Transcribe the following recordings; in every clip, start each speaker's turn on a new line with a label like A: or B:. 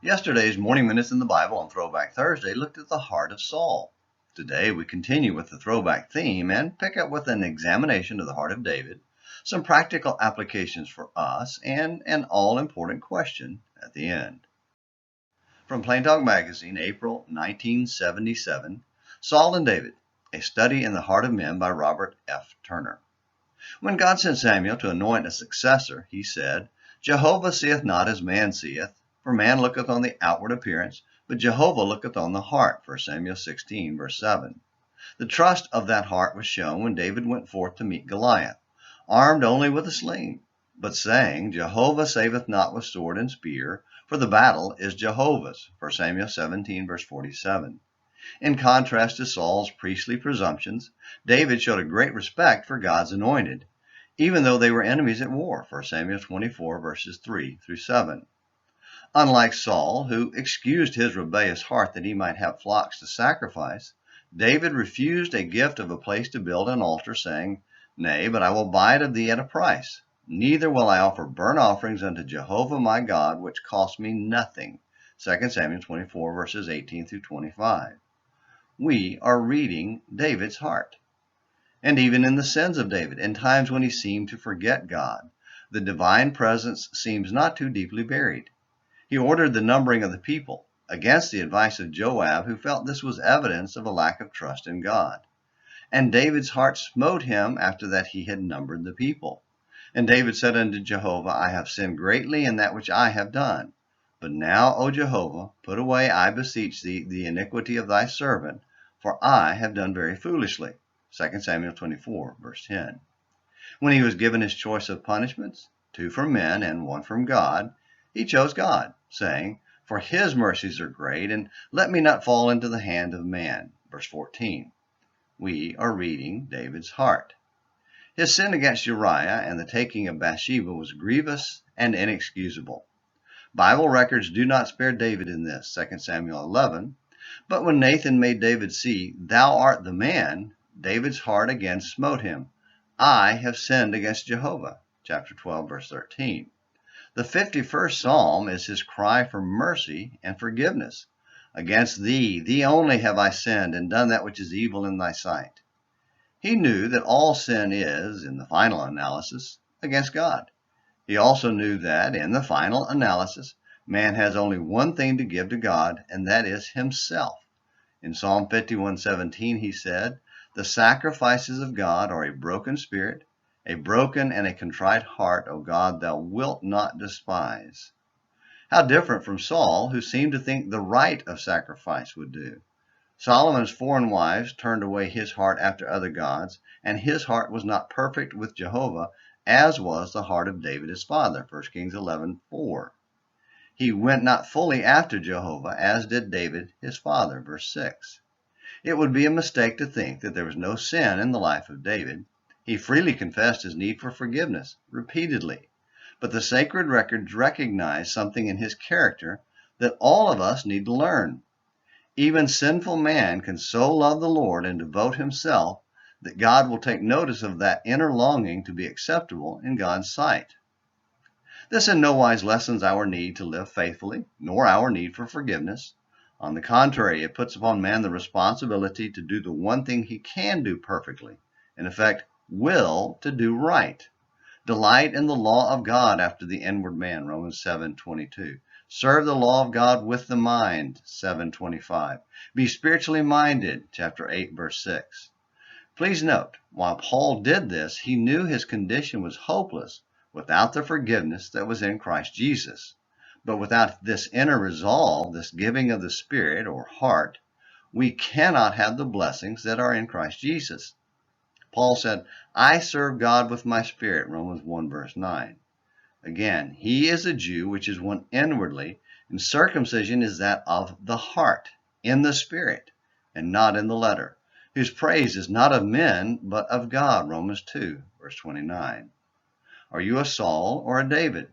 A: Yesterday's Morning Minutes in the Bible on Throwback Thursday looked at the heart of Saul. Today we continue with the throwback theme and pick up with an examination of the heart of David, some practical applications for us, and an all-important question at the end. From Plain Talk Magazine, April 1977, Saul and David, A Study in the Heart of Men by Robert F. Turner. When God sent Samuel to anoint a successor, he said, Jehovah seeth not as man seeth, for man looketh on the outward appearance, but Jehovah looketh on the heart. 1 Samuel 16, verse 7. The trust of that heart was shown when David went forth to meet Goliath, armed only with a sling, but saying, Jehovah saveth not with sword and spear, for the battle is Jehovah's. 1 Samuel 17, verse 47. In contrast to Saul's priestly presumptions, David showed a great respect for God's anointed, even though they were enemies at war. 1 Samuel 24, verses 3 through 7. Unlike Saul, who excused his rebellious heart that he might have flocks to sacrifice, David refused a gift of a place to build an altar, saying, Nay, but I will buy it of thee at a price. Neither will I offer burnt offerings unto Jehovah my God, which cost me nothing. 2 Samuel 24, verses 18 through 25. We are reading David's heart. And even in the sins of David, in times when he seemed to forget God, the divine presence seems not too deeply buried. He ordered the numbering of the people, against the advice of Joab, who felt this was evidence of a lack of trust in God. And David's heart smote him after that he had numbered the people. And David said unto Jehovah, I have sinned greatly in that which I have done. But now, O Jehovah, put away, I beseech thee, the iniquity of thy servant, for I have done very foolishly. 2 Samuel 24, verse 10. When he was given his choice of punishments, 2 from men and 1 from God, he chose God, saying, For his mercies are great, and let me not fall into the hand of man. Verse 14. We are reading David's heart. His sin against Uriah and the taking of Bathsheba was grievous and inexcusable. Bible records do not spare David in this, 2 Samuel 11, but when Nathan made David see, Thou art the man, David's heart again smote him. I have sinned against Jehovah. Chapter 12, verse 13. The 51st Psalm is his cry for mercy and forgiveness. Against thee, thee only have I sinned and done that which is evil in thy sight. He knew that all sin is, in the final analysis, against God. He also knew that, in the final analysis, man has only one thing to give to God, and that is himself. In Psalm 51:17, he said, The sacrifices of God are a broken spirit, a broken and a contrite heart, O God, thou wilt not despise. How different from Saul, who seemed to think the rite of sacrifice would do. Solomon's foreign wives turned away his heart after other gods, and his heart was not perfect with Jehovah, as was the heart of David his father. 1 Kings 11:4. He went not fully after Jehovah, as did David his father. Verse 6. It would be a mistake to think that there was no sin in the life of David. He freely confessed his need for forgiveness repeatedly. But the sacred records recognize something in his character that all of us need to learn. Even sinful man can so love the Lord and devote himself that God will take notice of that inner longing to be acceptable in God's sight. This in no wise lessens our need to live faithfully, nor our need for forgiveness. On the contrary, it puts upon man the responsibility to do the one thing he can do perfectly, in effect, will to do right. Delight in the law of God after the inward man, Romans 7:22. Serve the law of God with the mind, 7:25. Be spiritually minded, chapter 8, verse 6. Please note, while Paul did this, he knew his condition was hopeless without the forgiveness that was in Christ Jesus. But without this inner resolve, this giving of the Spirit or heart, we cannot have the blessings that are in Christ Jesus. Paul said, I serve God with my spirit, Romans 1, verse 9. Again, he is a Jew, which is one inwardly, and circumcision is that of the heart, in the spirit, and not in the letter, whose praise is not of men, but of God, Romans 2, verse 29. Are you a Saul or a David?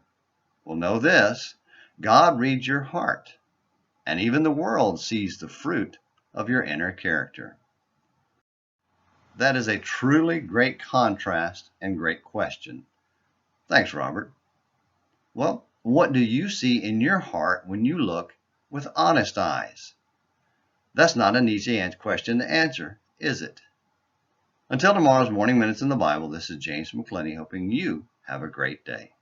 A: Well, know this, God reads your heart, and even the world sees the fruit of your inner character. That is a truly great contrast and great question. Thanks, Robert. Well, what do you see in your heart when you look with honest eyes? That's not an easy question to answer, is it? Until tomorrow's Morning Minutes in the Bible, this is James McClenny, hoping you have a great day.